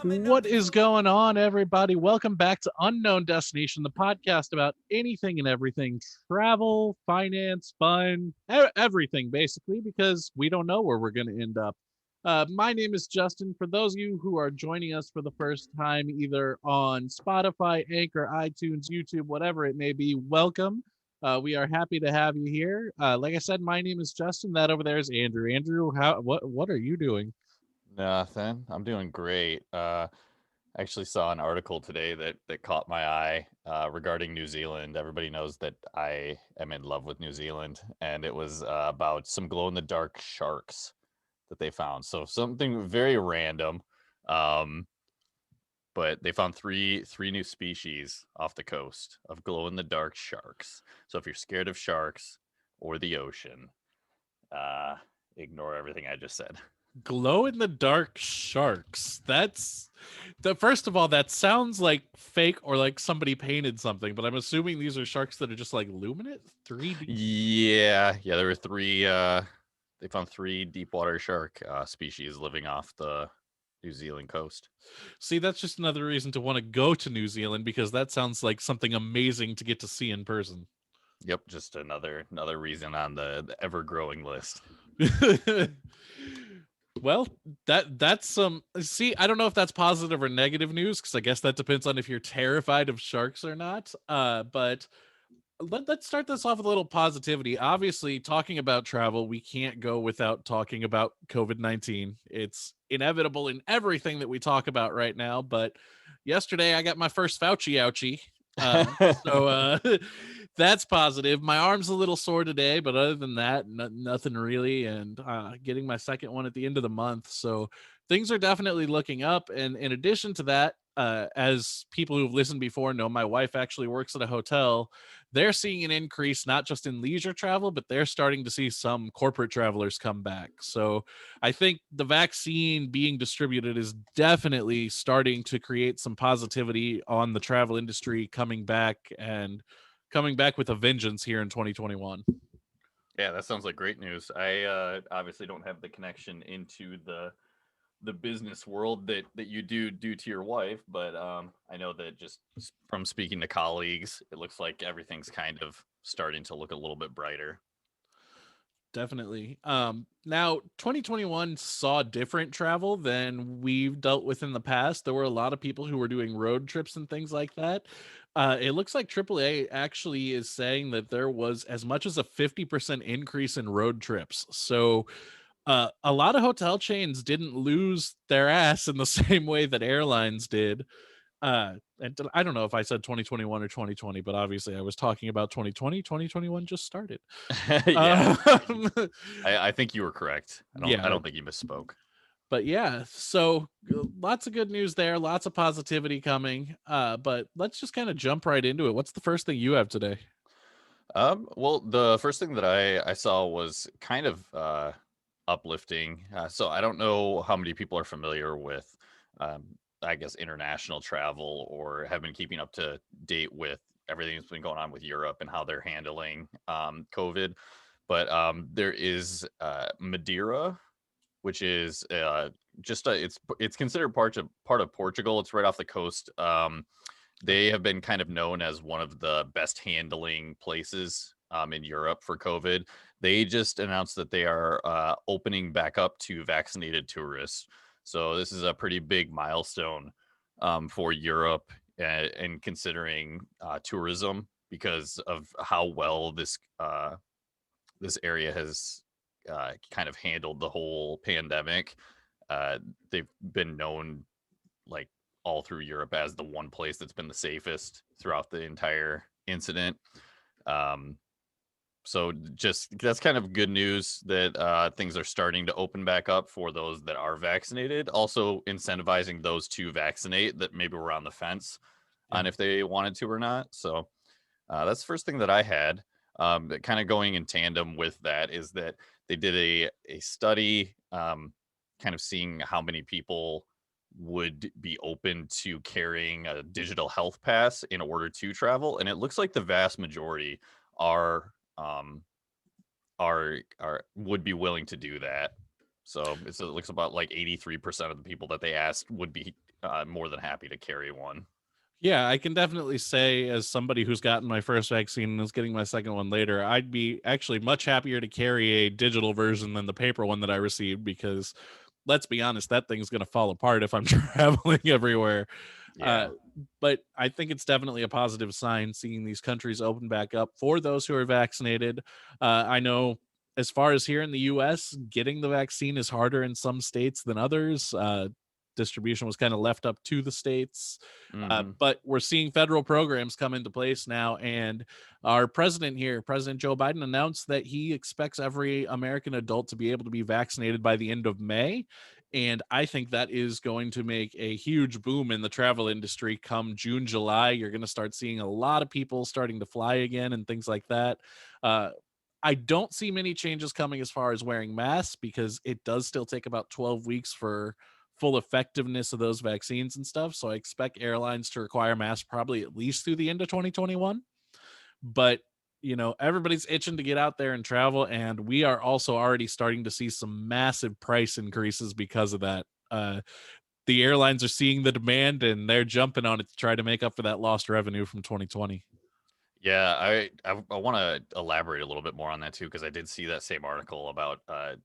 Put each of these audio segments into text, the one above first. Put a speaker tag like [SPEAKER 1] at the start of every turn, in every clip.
[SPEAKER 1] What is going on, everybody? Welcome back to Unknown Destination, the podcast about anything and everything travel, finance, fun, everything basically, because we don't know where we're going to end up. My name is Justin. For those of you who are joining us for the first time, either on Spotify, Anchor, iTunes, YouTube, whatever it may be, welcome. We are happy to have you here. Like I said, my name is Justin. That over there is Andrew. Andrew, what are you doing?
[SPEAKER 2] Nothing. I'm doing great. I actually saw an article today that caught my eye regarding New Zealand. Everybody knows that I am in love with New Zealand, and it was about some glow in the dark sharks that they found. So something very random, um, but they found three new species off the coast of glow in the dark sharks. So if you're scared of sharks or the ocean, uh, ignore everything I just said.
[SPEAKER 1] Glow in the dark sharks. That's the first of all, that sounds like fake or like somebody painted something, but I'm assuming these are sharks that are just like luminous 3D.
[SPEAKER 2] Yeah, there were three. They found three deep water shark species living off the New Zealand coast.
[SPEAKER 1] See, that's just another reason to want to go to New Zealand because that sounds like something amazing to get to see in person.
[SPEAKER 2] Yep, just another reason on the ever growing list.
[SPEAKER 1] Well, that's some see, I don't know if that's positive or negative news because I guess that depends on if you're terrified of sharks or not. But let's start this off with a little positivity. Obviously, talking about travel, we can't go without talking about COVID-19. It's inevitable in everything that we talk about right now. But yesterday, I got my first Fauci ouchie. So that's positive. My arm's a little sore today, but other than that, nothing really. And getting my second one at the end of the month. So things are definitely looking up. And in addition to that, as people who've listened before know, my wife actually works at a hotel. They're seeing an increase not just in leisure travel, but they're starting to see some corporate travelers come back. So I think the vaccine being distributed is definitely starting to create some positivity on the travel industry coming back with a vengeance here in 2021.
[SPEAKER 2] Yeah, that sounds like great news. I obviously don't have the connection into the business world that you do due to your wife, but I know that just from speaking to colleagues, it looks like everything's kind of starting to look a little bit brighter.
[SPEAKER 1] Definitely. Now 2021 saw different travel than we've dealt with in the past. There were a lot of people who were doing road trips and things like that. It looks like AAA actually is saying that there was as much as a 50% increase in road trips. So a lot of hotel chains didn't lose their ass in the same way that airlines did. And I don't know if I said 2021 or 2020, but obviously I was talking about 2020. 2021 just started.
[SPEAKER 2] Yeah,
[SPEAKER 1] Um,
[SPEAKER 2] I think you were correct. I
[SPEAKER 1] yeah,
[SPEAKER 2] don't think you misspoke.
[SPEAKER 1] but yeah, so lots of good news there, lots of positivity coming. But let's just kind of jump right into it. What's the first thing you have today?
[SPEAKER 2] Well, the first thing that I saw was kind of uplifting. So I don't know how many people are familiar with, um, I guess, international travel or have been keeping up to date with everything that's been going on with Europe and how they're handling COVID. But there is Madeira, which is it's considered part of Portugal. It's right off the coast. They have been kind of known as one of the best handling places in Europe for COVID. They just announced that they are opening back up to vaccinated tourists. So this is a pretty big milestone for Europe and considering tourism because of how well this area has kind of handled the whole pandemic. They've been known like all through Europe as the one place that's been the safest throughout the entire incident. Um, so just that's kind of good news that things are starting to open back up for those that are vaccinated. Also incentivizing those to vaccinate that maybe were on the fence
[SPEAKER 1] Yeah.
[SPEAKER 2] on if they wanted to or not. So that's the first thing that I had. Kind of going in tandem with that is that they did a study, kind of seeing how many people would be open to carrying a digital health pass in order to travel, and it looks like the vast majority are um, are would be willing to do that. So it looks about like 83% of the people that they asked would be more than happy to carry one.
[SPEAKER 1] Yeah, I can definitely say, as somebody who's gotten my first vaccine and is getting my second one later, I'd be actually much happier to carry a digital version than the paper one that I received because let's be honest, that thing's going to fall apart if I'm traveling everywhere. Uh,
[SPEAKER 2] Yeah.
[SPEAKER 1] but I think it's definitely a positive sign seeing these countries open back up for those who are vaccinated. I know as far as here in the US, getting the vaccine is harder in some states than others. Distribution was kind of left up to the states.
[SPEAKER 2] Hmm.
[SPEAKER 1] But we're seeing federal programs come into place now. And our president here, President Joe Biden, announced that he expects every American adult to be able to be vaccinated by the end of May. And I think that is going to make a huge boom in the travel industry come June, July. You're going to start seeing a lot of people starting to fly again and things like that. Uh, I don't see many changes coming as far as wearing masks because it does still take about 12 weeks for full effectiveness of those vaccines and stuff. So I expect airlines to require masks probably at least through the end of 2021. But everybody's itching to get out there and travel, and we are also already starting to see some massive price increases because of that. The airlines are seeing the demand and they're jumping on it to try to make up for that lost revenue from 2020.
[SPEAKER 2] Yeah, I want to elaborate a little bit more on that too, because I did see that same article about uh,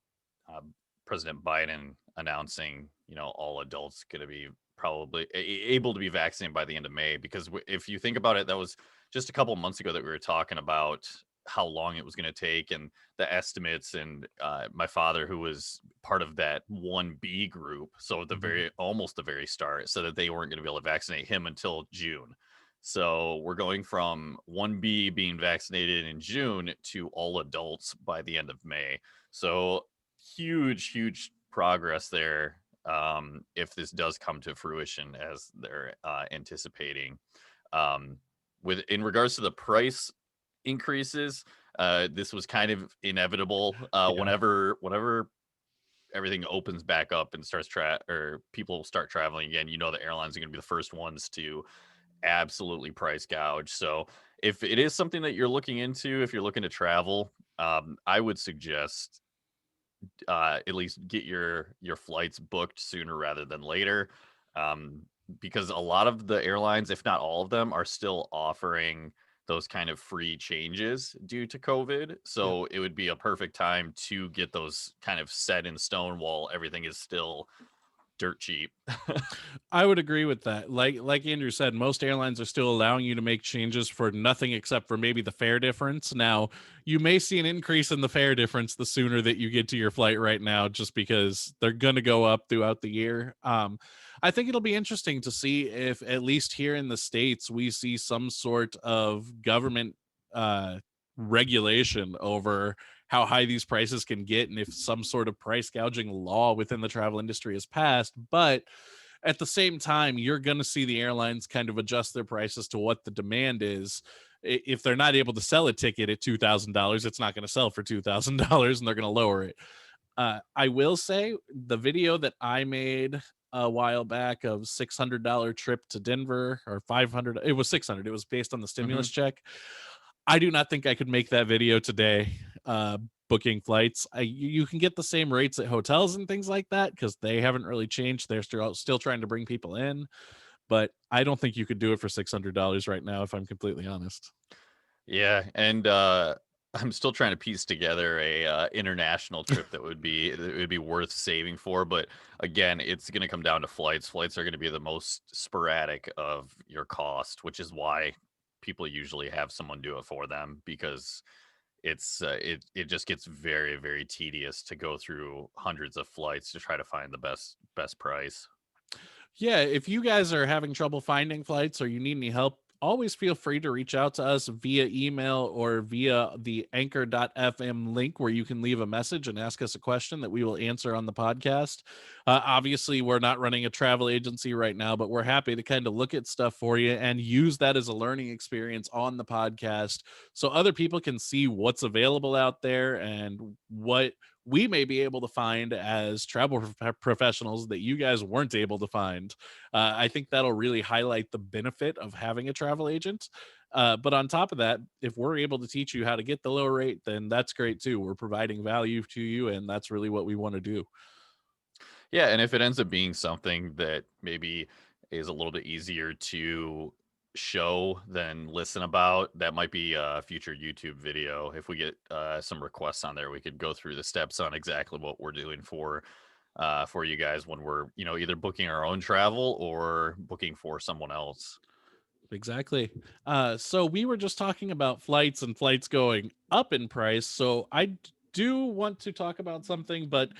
[SPEAKER 2] President Biden announcing, all adults going to be probably able to be vaccinated by the end of May. Because if you think about it, that was just a couple months ago that we were talking about how long it was going to take and the estimates. And my father, who was part of that 1B group, so at the
[SPEAKER 1] Mhm.
[SPEAKER 2] very almost the very start, said that they weren't going to be able to vaccinate him until June. So we're going from 1B being vaccinated in June to all adults by the end of May. So huge progress there, if this does come to fruition as they're anticipating. Um, with in regards to the price increases, this was kind of inevitable.
[SPEAKER 1] Yeah.
[SPEAKER 2] Whenever everything opens back up and or people start traveling again, the airlines are going to be the first ones to absolutely price gouge. So if it is something that you're looking into, if you're looking to travel, I would suggest at least get your flights booked sooner rather than later, um, because a lot of the airlines, if not all of them, are still offering those kind of free changes due to COVID.
[SPEAKER 1] Yeah.
[SPEAKER 2] So it would be a perfect time to get those kind of set in stone while everything is still dirt cheap.
[SPEAKER 1] I would agree with that. Like Andrew said, most airlines are still allowing you to make changes for nothing except for maybe the fare difference. Now, you may see an increase in the fare difference the sooner that you get to your flight right now, just because they're going to go up throughout the year. I think it'll be interesting to see if, at least here in the States, we see some sort of government uh, regulation over how high these prices can get and if some sort of price gouging law within the travel industry is passed. But at the same time, you're going to see the airlines kind of adjust their prices to what the demand is. If they're not able to sell a ticket at $2,000, it's not going to sell for $2,000 and they're going to lower it. I will say the video that I made a while back of $600 trip to Denver, or 500, it was 600. It was based on the stimulus
[SPEAKER 2] Hmm.
[SPEAKER 1] check. I do not think I could make that video today. Booking flights, you can get the same rates at hotels and things like that because they haven't really changed. They're still trying to bring people in, but I don't think you could do it for $600 right now, if I'm completely honest.
[SPEAKER 2] Yeah, and I'm still trying to piece together a international trip that would be worth saving for. But again, it's going to come down to flights. Flights are going to be the most sporadic of your cost, which is why people usually have someone do it for them, because it just gets very tedious to go through hundreds of flights to try to find the best price.
[SPEAKER 1] Yeah, if you guys are having trouble finding flights or you need any help, always feel free to reach out to us via email or via the anchor.fm link where you can leave a message and ask us a question that we will answer on the podcast. Obviously, we're not running a travel agency right now, but we're happy to kind of look at stuff for you and use that as a learning experience on the podcast so other people can see what's available out there and what we may be able to find as travel professionals that you guys weren't able to find. I think that'll really highlight the benefit of having a travel agent. But on top of that, if we're able to teach you how to get the low rate, then that's great too. We're providing value to you, and that's really what we want to do.
[SPEAKER 2] Yeah, and if it ends up being something that maybe is a little bit easier to show than listen about. That might be a future YouTube video. If we get some requests on there, we could go through the steps on exactly what we're doing for you guys when we're, either booking our own travel or booking for someone else.
[SPEAKER 1] Exactly. So we were just talking about flights and flights going up in price. So do want to talk about something, but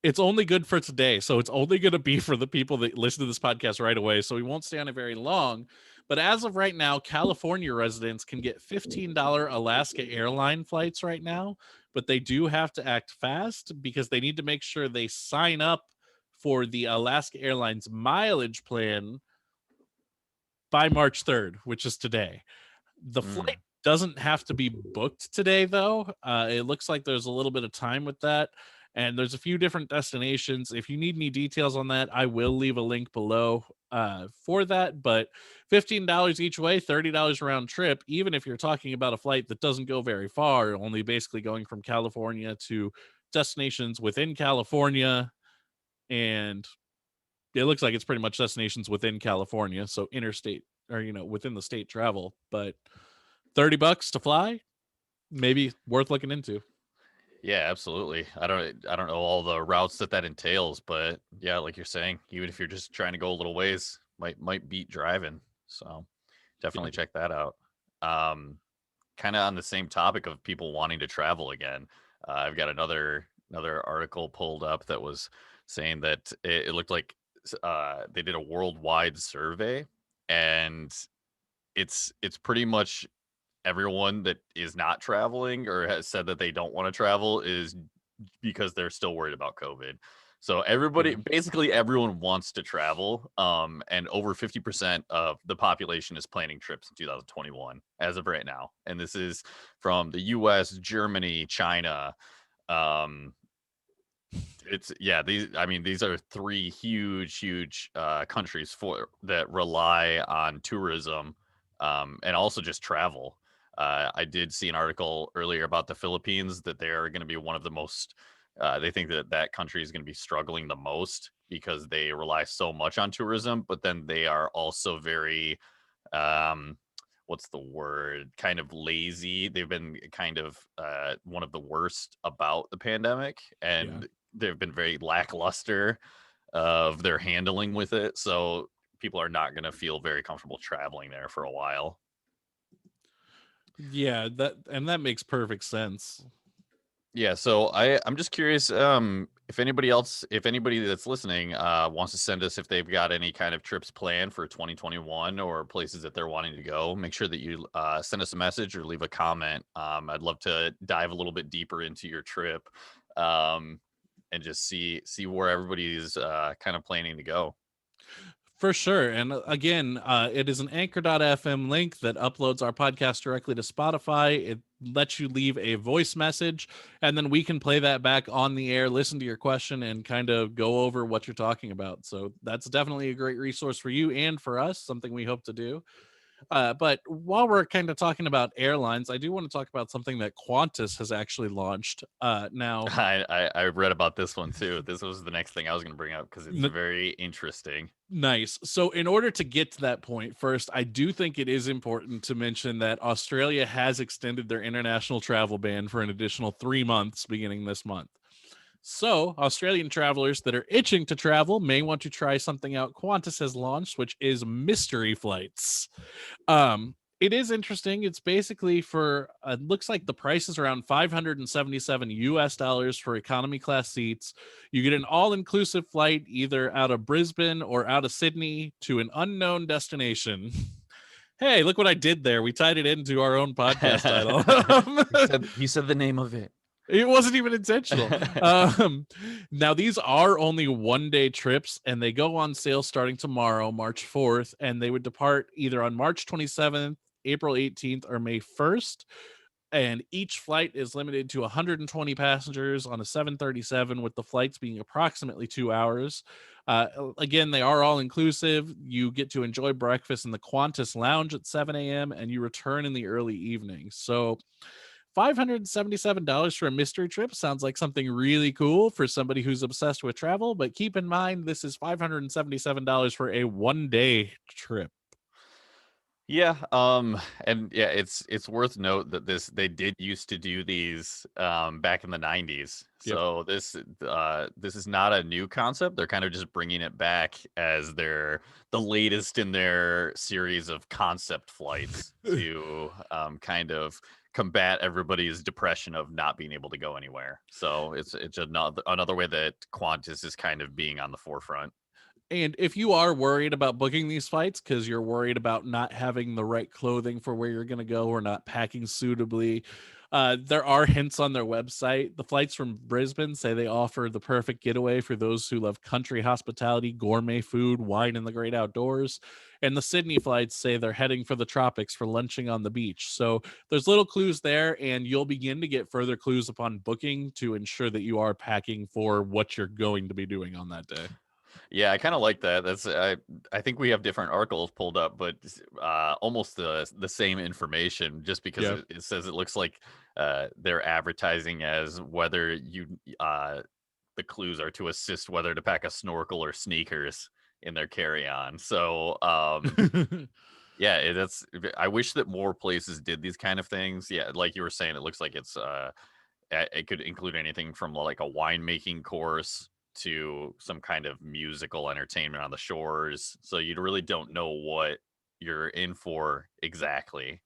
[SPEAKER 1] it's only good for today. So it's only going to be for the people that listen to this podcast right away. So we won't stay on it very long. But as of right now, California residents can get $15 Alaska airline flights right now, but they do have to act fast because they need to make sure they sign up for the Alaska Airlines mileage plan by March 3rd, which is today. The flight doesn't have to be booked today, though. It looks like there's a little bit of time with that. And there's a few different destinations. If you need any details on that, I will leave a link below for that. But $15 each way, $30 round trip, even if you're talking about a flight that doesn't go very far, only basically going from California to destinations within California. And it looks like it's pretty much destinations within California. So interstate or, within the state travel. But $30 to fly, maybe worth looking into.
[SPEAKER 2] Yeah, absolutely. I don't know all the routes that entails, but yeah, like you're saying, even if you're just trying to go a little ways, might beat driving. So definitely check that out. Kind of on the same topic of people wanting to travel again. I've got another article pulled up that was saying that it looked like they did a worldwide survey, and it's pretty much everyone that is not traveling or has said that they don't want to travel is because they're still worried about COVID. So basically everyone wants to travel. And over 50% of the population is planning trips in 2021 as of right now. And this is from the US, Germany, China. These are three huge countries that rely on tourism, and also just travel. I did see an article earlier about the Philippines that they're going to be one of the most. They think that country is going to be struggling the most because they rely so much on tourism, but then they are also very, what's the word? Kind of lazy. They've been kind of one of the worst about the pandemic, and they've been very lackluster of their handling with it. So people are not going to feel very comfortable traveling there for a while.
[SPEAKER 1] Yeah, that makes perfect sense.
[SPEAKER 2] Yeah, so I'm just curious if anybody that's listening wants to send us if they've got any kind of trips planned for 2021 or places that they're wanting to go. Make sure that you send us a message or leave a comment. I'd love to dive a little bit deeper into your trip, and just see where everybody's kind of planning to go.
[SPEAKER 1] For sure. And again, it is an anchor.fm link that uploads our podcast directly to Spotify. It lets you leave a voice message, and then we can play that back on the air, listen to your question, and kind of go over what you're talking about. So that's definitely a great resource for you and for us, something we hope to do. But while we're kind of talking about airlines, I do want to talk about something that Qantas has actually launched. Now,
[SPEAKER 2] I read about this one too. This was the next thing I was going to bring up because it's very interesting.
[SPEAKER 1] Nice. So in order to get to that point, first, I do think it is important to mention that Australia has extended their international travel ban for an additional 3 months beginning this month. So Australian travelers that are itching to travel may want to try something out Qantas has launched, which is mystery flights. It is interesting. It's basically for looks like the price is around $577 for economy class seats. You get an all-inclusive flight either out of Brisbane or out of Sydney to an unknown destination. Hey, look what I did there. We tied it into our own podcast title.
[SPEAKER 2] He said the name of it.
[SPEAKER 1] It wasn't even intentional. Now, these are only one-day trips, and they go on sale starting tomorrow, March 4th, and they would depart either on March 27th, April 18th, or May 1st. And each flight is limited to 120 passengers on a 737, with the flights being approximately 2 hours. Again, they are all inclusive. You get to enjoy breakfast in the Qantas lounge at 7 a.m., and you return in the early evening. So $577 for a mystery trip sounds like something really cool for somebody who's obsessed with travel, but keep in mind this is $577 for a 1-day trip.
[SPEAKER 2] Yeah, and yeah, it's worth note that they did used to do these back in the 90s.
[SPEAKER 1] Yep.
[SPEAKER 2] So this is not a new concept. They're kind of just bringing it back as the latest in their series of concept flights to kind of combat everybody's depression of not being able to go anywhere. So it's another way that Qantas is kind of being on the forefront.
[SPEAKER 1] And if you are worried about booking these flights because you're worried about not having the right clothing for where you're going to go or not packing suitably, there are hints on their website. The flights from Brisbane say they offer the perfect getaway for those who love country hospitality, gourmet food, wine, and the great outdoors. And the Sydney flights say they're heading for the tropics for lunching on the beach. So there's little clues there, and you'll begin to get further clues upon booking to ensure that you are packing for what you're going to be doing on that day.
[SPEAKER 2] Yeah, I kind of like that. I think we have different articles pulled up, but almost the same information. Just because
[SPEAKER 1] Yeah.
[SPEAKER 2] it says it looks like they're advertising as whether the clues are to assist whether to pack a snorkel or sneakers in their carry-on. So yeah, that's. I wish that more places did these kind of things. Yeah, like you were saying, it looks like it could include anything from like a winemaking course to some kind of musical entertainment on the shores. So you really don't know what you're in for exactly.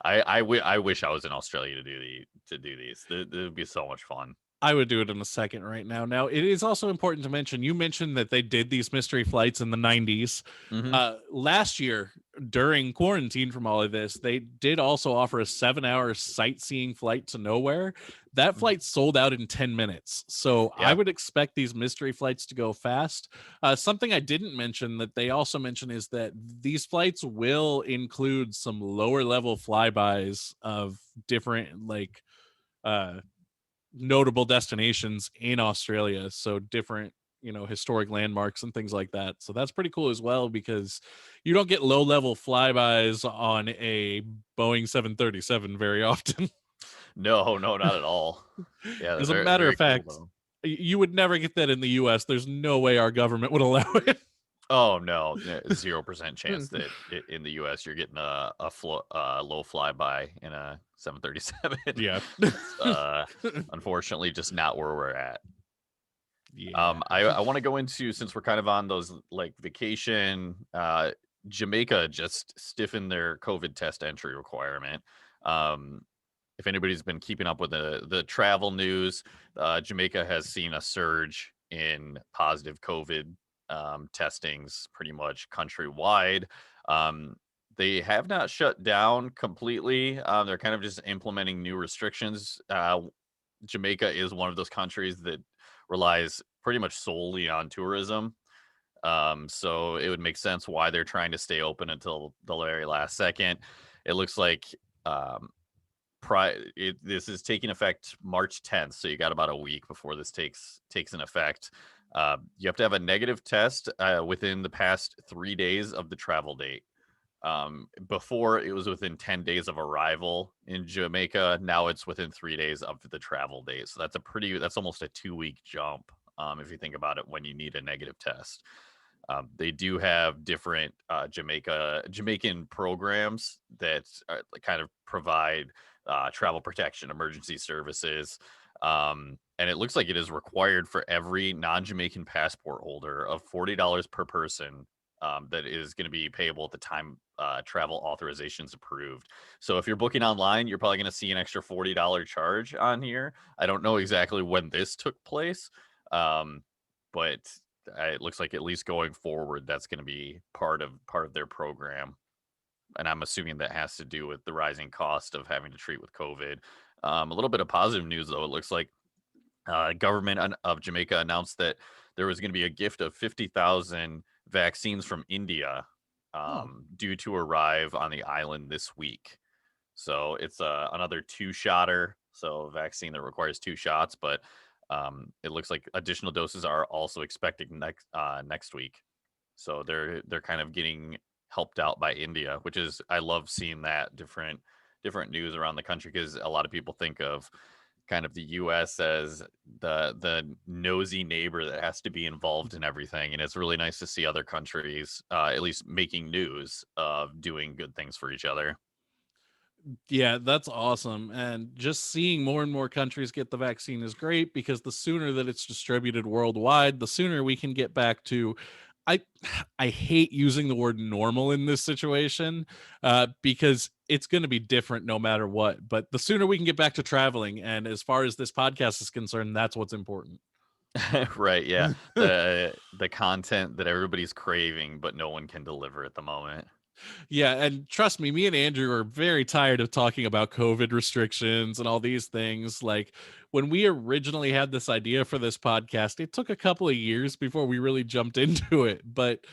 [SPEAKER 2] I wish I was in Australia to do these. It would be so much fun.
[SPEAKER 1] I would do it in a second right now. Now, it is also important to mention you mentioned that they did these mystery flights in the 90s.
[SPEAKER 2] Hmm.
[SPEAKER 1] Last year, during quarantine from all of this, they did also offer a 7-hour sightseeing flight to nowhere. That flight sold out in 10 minutes. So I
[SPEAKER 2] Yeah.
[SPEAKER 1] would expect these mystery flights to go fast. Something I didn't mention that they also mention is that these flights will include some lower level flybys of different, like, uh notable destinations in Australia, so different, historic landmarks and things like that. So that's pretty cool as well because you don't get low level flybys on a Boeing 737 very often.
[SPEAKER 2] No, no, not at all. Yeah,
[SPEAKER 1] As a
[SPEAKER 2] very
[SPEAKER 1] matter of
[SPEAKER 2] very cool
[SPEAKER 1] fact,
[SPEAKER 2] though.
[SPEAKER 1] you would never get that in the US. There's no way our government would allow it.
[SPEAKER 2] Oh no, 0% chance that in the U.S. you're getting low flyby in a 737.
[SPEAKER 1] Yeah.
[SPEAKER 2] It's unfortunately just not where we're at.
[SPEAKER 1] Yeah.
[SPEAKER 2] I want to go into, since we're kind of on those like vacation. Jamaica just stiffened their COVID test entry requirement. Um, if anybody's been keeping up with the travel news, Jamaica has seen a surge in positive COVID testings pretty much countrywide. Um, they have not shut down completely. They're kind of just implementing new restrictions. Jamaica is one of those countries that relies pretty much solely on tourism. So it would make sense why they're trying to stay open until the very last second. It looks like um, this is taking effect March 10th, so you got about a week before this takes an effect. You have to have a negative test within the past 3 days of the travel date. Before it was within 10 days of arrival in Jamaica. Now it's within 3 days of the travel date. So that's almost a 2 week jump. If you think about it, when you need a negative test. They do have different Jamaican programs that kind of provide travel protection, emergency services. And it looks like it is required for every non-Jamaican passport holder of $40 per person, that is going to be payable at the time travel authorization is approved. So if you're booking online, you're probably going to see an extra $40 charge on here. I don't know exactly when this took place, but it looks like at least going forward, that's going to be part of their program. And I'm assuming that has to do with the rising cost of having to treat with COVID. A little bit of positive news, though. It looks like government of Jamaica announced that there was going to be a gift of 50,000 vaccines from India,
[SPEAKER 1] Oh.
[SPEAKER 2] due to arrive on the island this week. So it's another two-shotter, so a vaccine that requires two shots, but it looks like additional doses are also expected next week. So they're kind of getting helped out by India, which is, I love seeing that different different news around the country, because a lot of people think of kind of the US as the nosy neighbor that has to be involved in everything, and it's really nice to see other countries at least making news of doing good things for each other.
[SPEAKER 1] Yeah, that's awesome. And just seeing more and more countries get the vaccine is great because the sooner that it's distributed worldwide, the sooner we can get back to I I hate using the word normal in this situation because it's going to be different no matter what. But the sooner we can get back to traveling, and as far as this podcast is concerned, that's what's important.
[SPEAKER 2] Right, yeah. The content that everybody's craving but no one can deliver at the moment.
[SPEAKER 1] Yeah, and trust me, me and Andrew are very tired of talking about COVID restrictions and all these things. Like when we originally had this idea for this podcast, it took a couple of years before we really jumped into it. But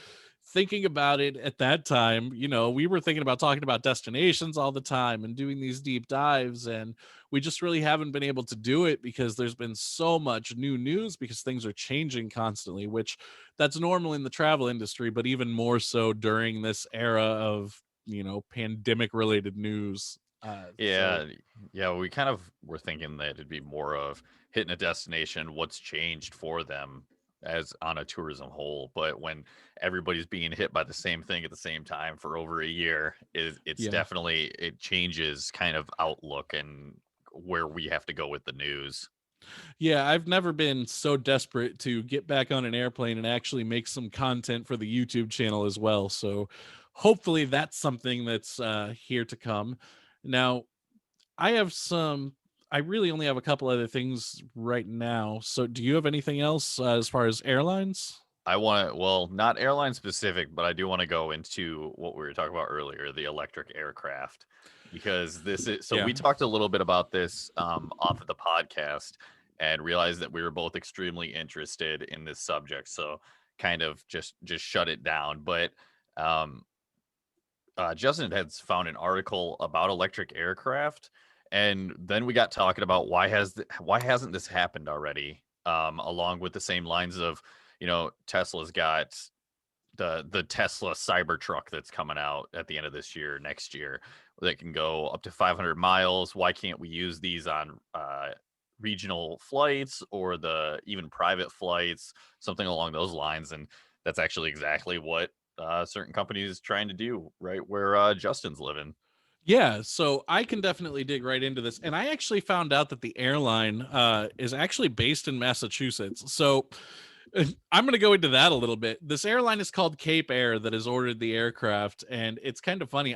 [SPEAKER 1] thinking about it at that time, we were thinking about talking about destinations all the time and doing these deep dives. And we just really haven't been able to do it because there's been so much new news because things are changing constantly, which that's normal in the travel industry, but even more so during this era of, pandemic related news. So
[SPEAKER 2] Yeah, yeah, we kind of were thinking that it'd be more of hitting a destination, what's changed for them as on a tourism whole. But when everybody's being hit by the same thing at the same time for over a year, it's
[SPEAKER 1] yeah.
[SPEAKER 2] definitely, it changes kind of outlook and where we have to go with the news.
[SPEAKER 1] Yeah, I've never been so desperate to get back on an airplane and actually make some content for the YouTube channel as well. So hopefully that's something that's here to come. Now, I have I really only have a couple other things right now. So do you have anything else as far as airlines?
[SPEAKER 2] I want to, well, not airline specific, but I do want to go into what we were talking about earlier, the electric aircraft, because this is, so
[SPEAKER 1] Yeah.
[SPEAKER 2] we talked a little bit about this off of the podcast and realized that we were both extremely interested in this subject. So kind of just shut it down. But um, Justin has found an article about electric aircraft, and then we got talking about why hasn't this happened already? Along with the same lines of, Tesla's got the Tesla Cybertruck that's coming out at the end of this year, next year, that can go up to 500 miles. Why can't we use these on regional flights or the even private flights, something along those lines? And that's actually exactly what certain companies trying to do right where Justin's living.
[SPEAKER 1] Yeah, so I can definitely dig right into this. And I actually found out that the airline is actually based in Massachusetts. So I'm going to go into that a little bit. This airline is called Cape Air that has ordered the aircraft. And it's kind of funny.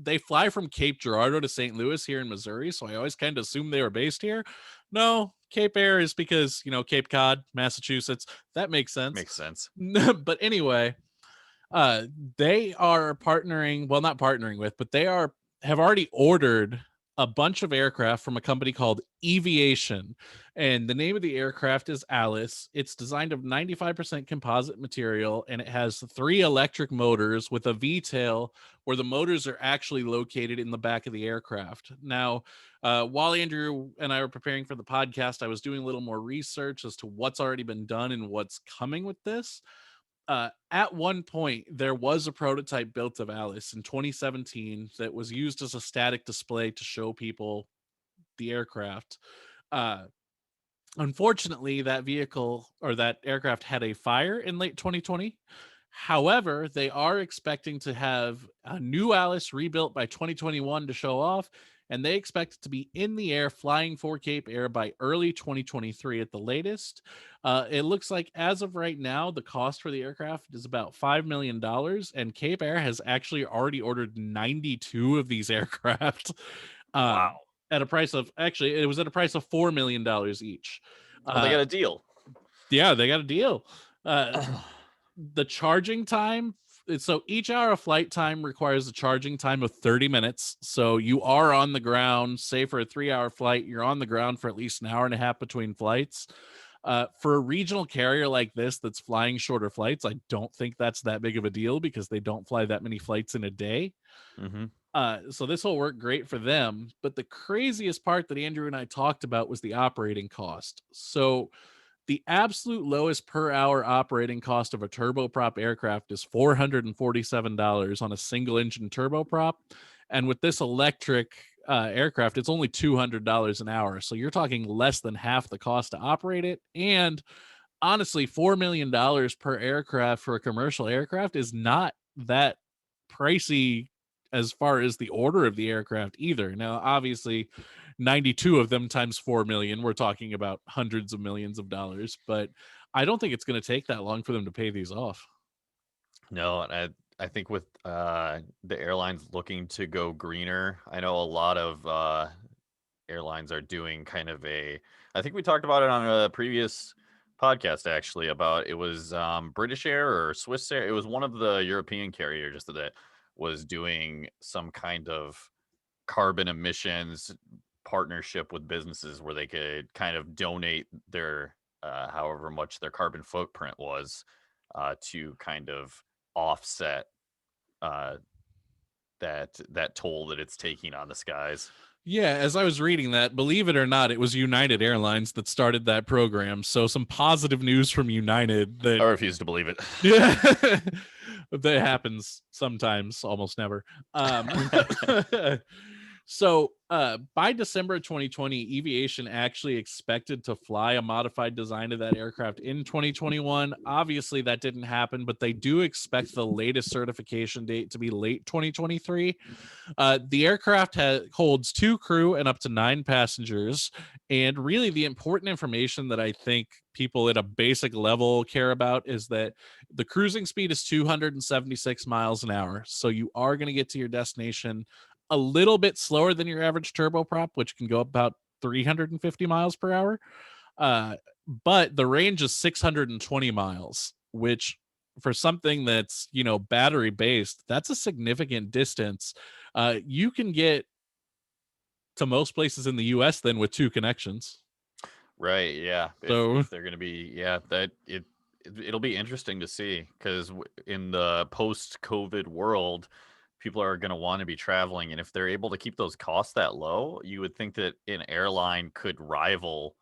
[SPEAKER 1] They fly from Cape Girardeau to St. Louis here in Missouri. So I always kind of assumed they were based here. No, Cape Air is because, Cape Cod, Massachusetts. That makes sense.
[SPEAKER 2] Makes sense.
[SPEAKER 1] But anyway, uh they are partnering, well, not partnering with, but have already ordered a bunch of aircraft from a company called Eviation, and the name of the aircraft is Alice. It's designed of 95% composite material, and it has 3 electric motors with a V-tail where the motors are actually located in the back of the aircraft. Now, while Andrew and I were preparing for the podcast, I was doing a little more research as to what's already been done and what's coming with this. At one point, there was a prototype built of Alice in 2017 that was used as a static display to show people the aircraft. Uh, Unfortunately, that vehicle or that aircraft had a fire in late 2020. However, they are expecting to have a new Alice rebuilt by 2021 to show off, and they expect it to be in the air flying for Cape Air by early 2023 at the latest. It looks like as of right now, the cost for the aircraft is about $5 million, and Cape Air has actually already ordered 92 of these aircraft. Uh,
[SPEAKER 2] Wow.
[SPEAKER 1] at a price of actually it was at a price of $4 million each.
[SPEAKER 2] Oh, they
[SPEAKER 1] uh
[SPEAKER 2] got a deal.
[SPEAKER 1] yeah, they got a deal. The charging time, so each hour of flight time requires a charging time of 30 minutes, so you are on the ground. Say for a 3-hour flight, you're on the ground for at least an hour and a half between flights. For a regional carrier like this that's flying shorter flights, I don't think that's that big of a deal because they don't fly that many flights in a day.
[SPEAKER 2] Hmm.
[SPEAKER 1] So this will work great for them. But the craziest part that Andrew and I talked about was the operating cost. So the absolute lowest per hour operating cost of a turboprop aircraft is $447 on a single engine turboprop. And with this electric aircraft, it's only $200 an hour. So you're talking less than half the cost to operate it. And honestly, $4 million per aircraft for a commercial aircraft is not that pricey as far as the order of the aircraft either. Now, obviously, 92 of them times 4 million, we're talking about hundreds of millions of dollars, but I don't think it's going to take that long for them to pay these off.
[SPEAKER 2] No, and I think with the airlines looking to go greener, I know a lot of airlines are doing kind of a. I think we talked about it on a previous podcast actually about it was British Air or Swiss Air. It was one of the European carriers that was doing some kind of carbon emissions partnership with businesses where they could kind of donate their however much their carbon footprint was to kind of offset uh, that toll that it's taking on the skies.
[SPEAKER 1] Yeah, as I was reading that, believe it or not, it was United Airlines that started that program. So some positive news from United
[SPEAKER 2] I
[SPEAKER 1] that
[SPEAKER 2] refuse to believe it.
[SPEAKER 1] yeah, that happens sometimes, almost never. So by December 2020, Aviation actually expected to fly a modified design of that aircraft in 2021. Obviously, that didn't happen, but they do expect the latest certification date to be late 2023. The aircraft holds 2 crew and up to 9 passengers. And really, the important information that I think people at a basic level care about is that the cruising speed is 276 miles an hour. So you are going to get to your destination a little bit slower than your average turboprop, which can go about 350 miles per hour. Uh, but the range is 620 miles, which for something that's, battery based, that's a significant distance. You can get to most places in the US then with 2 connections.
[SPEAKER 2] Right, yeah.
[SPEAKER 1] So
[SPEAKER 2] If they're going to be it'll be interesting to see cuz in the post-COVID world, people are going to want to be traveling and if they're able to keep those costs that low, you would think that an airline could rival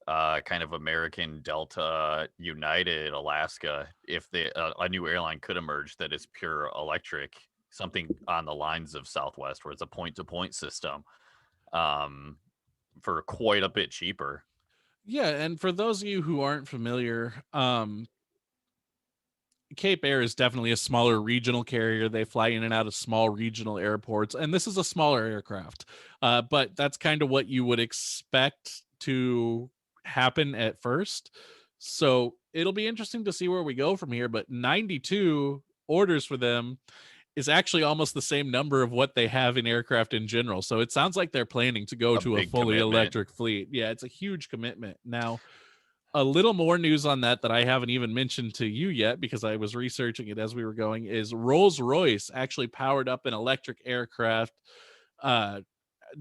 [SPEAKER 2] kind of American Delta, United, Alaska if a new airline could emerge that is pure electric, something on the lines of Southwest where it's a point-to-point system. Um for quite a bit cheaper.
[SPEAKER 1] yeah, and for those of you who aren't familiar, Cape Air is definitely a smaller regional carrier. They fly in and out of small regional airports, and this is a smaller aircraft. But that's kind of what you would expect to happen at first. So it'll be interesting to see where we go from here. But 92 orders for them is actually almost the same number of what they have in aircraft in general. So it sounds like they're planning to go
[SPEAKER 2] A
[SPEAKER 1] to a
[SPEAKER 2] big
[SPEAKER 1] fully
[SPEAKER 2] commitment.
[SPEAKER 1] electric fleet. Yeah, it's a huge commitment. Now, a little more news on that I haven't even mentioned to you yet because I was researching it as we were going is Rolls-Royce actually powered up an electric aircraft uh,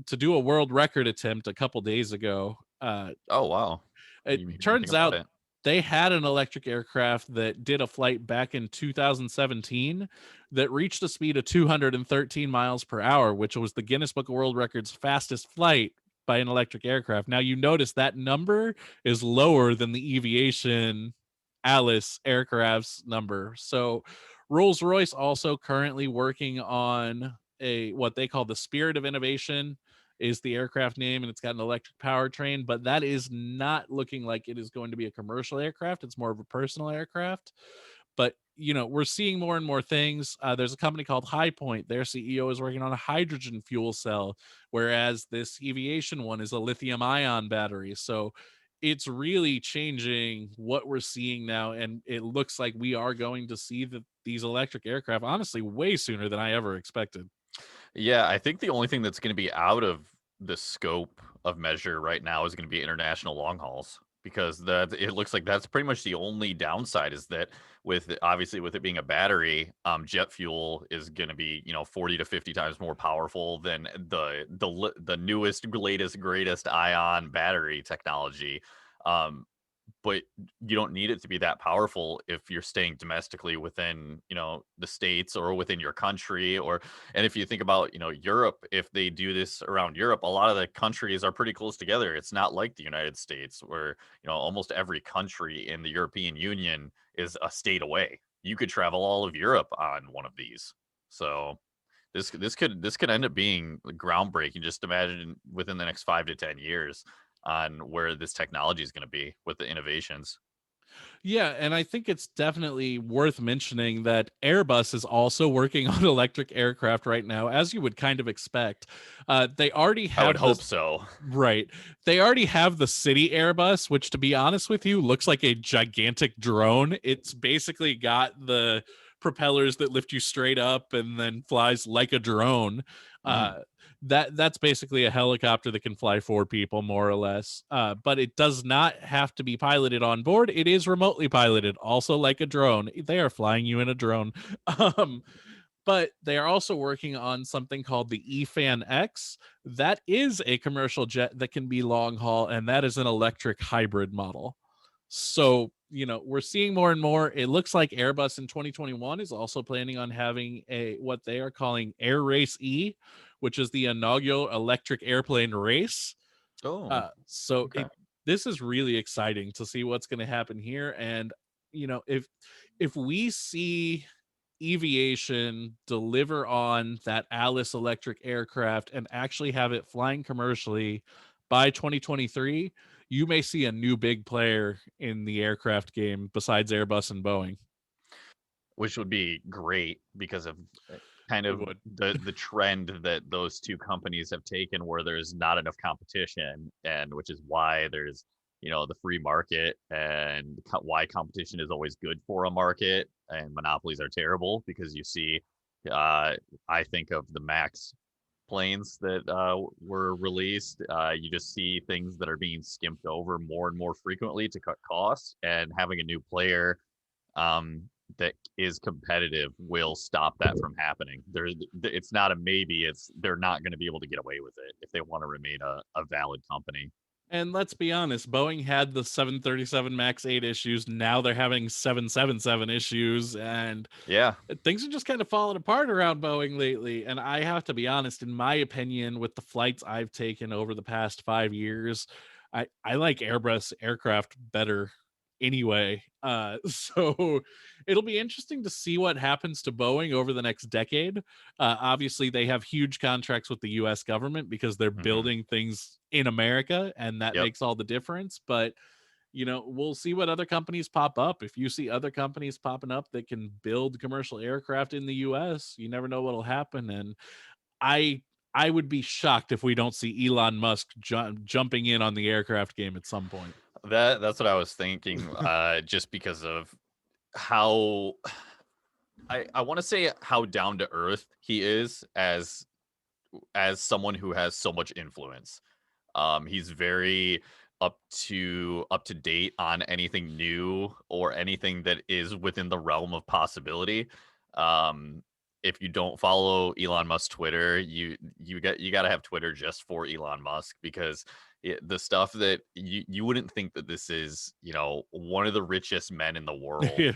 [SPEAKER 1] to do a world record attempt a couple days ago.
[SPEAKER 2] Oh, wow.
[SPEAKER 1] It
[SPEAKER 2] You made me think
[SPEAKER 1] turns
[SPEAKER 2] about
[SPEAKER 1] out
[SPEAKER 2] it.
[SPEAKER 1] they had an electric aircraft that did a flight back in 2017 that reached a speed of 213 miles per hour, which was the Guinness Book of World Records fastest flight by an electric aircraft. Now you notice that number is lower than the Aviation Alice aircraft's number. So Rolls-Royce also currently working on a what they call the Spirit of Innovation is the aircraft name, and it's got an electric powertrain, but that is not looking like it is going to be a commercial aircraft. It's more of a personal aircraft. But we're seeing more and more things. There's a company called High Point. Their CEO is working on a hydrogen fuel cell, whereas this aviation one is a lithium ion battery. So it's really changing what we're seeing now, and it looks like we are going to see these electric aircraft honestly way sooner than I ever expected.
[SPEAKER 2] Yeah, I think the only thing that's going to be out of the scope of measure right now is going to be international long hauls because that it looks like that's pretty much the only downside is that with obviously with it being a battery, jet fuel is going to be 40 to 50 times more powerful than the newest, latest, greatest ion battery technology. Um, but you don't need it to be that powerful if you're staying domestically within the states or within your country and if you think about Europe, if they do this around Europe, a lot of the countries are pretty close together. It's not like the United States where almost every country in the European Union is a state away. You could travel all of Europe on one of these. So This could end up being groundbreaking. Just imagine within the next 5 to 10 years on where this technology is going to be with the innovations.
[SPEAKER 1] Yeah, and I think it's definitely worth mentioning that Airbus is also working on electric aircraft right now, as you would kind of expect. They already
[SPEAKER 2] I would
[SPEAKER 1] have
[SPEAKER 2] hope
[SPEAKER 1] this.
[SPEAKER 2] so.
[SPEAKER 1] Right. They already have the city Airbus, which, to be honest with you, looks like a gigantic drone. It's basically got the propellers that lift you straight up and then flies like a drone.
[SPEAKER 2] Mhm.
[SPEAKER 1] Uh, that's basically a helicopter that can fly 4 people, more or less. But it does not have to be piloted on board. It is remotely piloted, also like a drone. They are flying you in a drone. Um, but they are also working on something called the EFAN X. That is a commercial jet that can be long haul, and that is an electric hybrid model. So, we're seeing more and more. It looks like Airbus in 2021 is also planning on having a what they are calling Air Race E, which is the inaugural electric airplane race.
[SPEAKER 2] Oh,
[SPEAKER 1] So
[SPEAKER 2] okay.
[SPEAKER 1] it this is really exciting to see what's going to happen here. And if we see Aviation deliver on that Alice electric aircraft and actually have it flying commercially by 2023, you may see a new big player in the aircraft game besides Airbus and Boeing.
[SPEAKER 2] Which would be great because of kind
[SPEAKER 1] It
[SPEAKER 2] of
[SPEAKER 1] would.
[SPEAKER 2] the trend that those two companies have taken where there's not enough competition, and which is why there's the free market, and why competition is always good for a market and monopolies are terrible, because you see uh I think of the Max planes that were released. You just see things that are being skimped over more and more frequently to cut costs, and having a new player um, that is competitive will stop that from happening. It's not a maybe. It's they're not going to be able to get away with it if they want to remain a valid company.
[SPEAKER 1] And let's be honest, Boeing had the 737 MAX 8 issues. Now they're having 777 issues, and
[SPEAKER 2] Yeah.
[SPEAKER 1] things are just kind of falling apart around Boeing lately. And I have to be honest, in my opinion, with the flights I've taken over the past 5 years, I like Airbus aircraft better anyway. So it'll be interesting to see what happens to Boeing over the next decade. Obviously, they have huge contracts with the US government because they're
[SPEAKER 2] Hmm.
[SPEAKER 1] building things in America, and that
[SPEAKER 2] Yep.
[SPEAKER 1] makes all the difference. But we'll see what other companies pop up. If you see other companies popping up that can build commercial aircraft in the US, you never know what'll happen. And I I would be shocked if we don't see Elon Musk jumping in on the aircraft game at some point.
[SPEAKER 2] That's what I was thinking. Just because of how I want to say how down to earth he is as someone who has so much influence. He's very up to date on anything new or anything that is within the realm of possibility. Um, if you don't follow Elon Musk's Twitter, you got to have Twitter just for Elon Musk, because the stuff that you wouldn't think that this is, one of the richest men in the world
[SPEAKER 1] Yeah.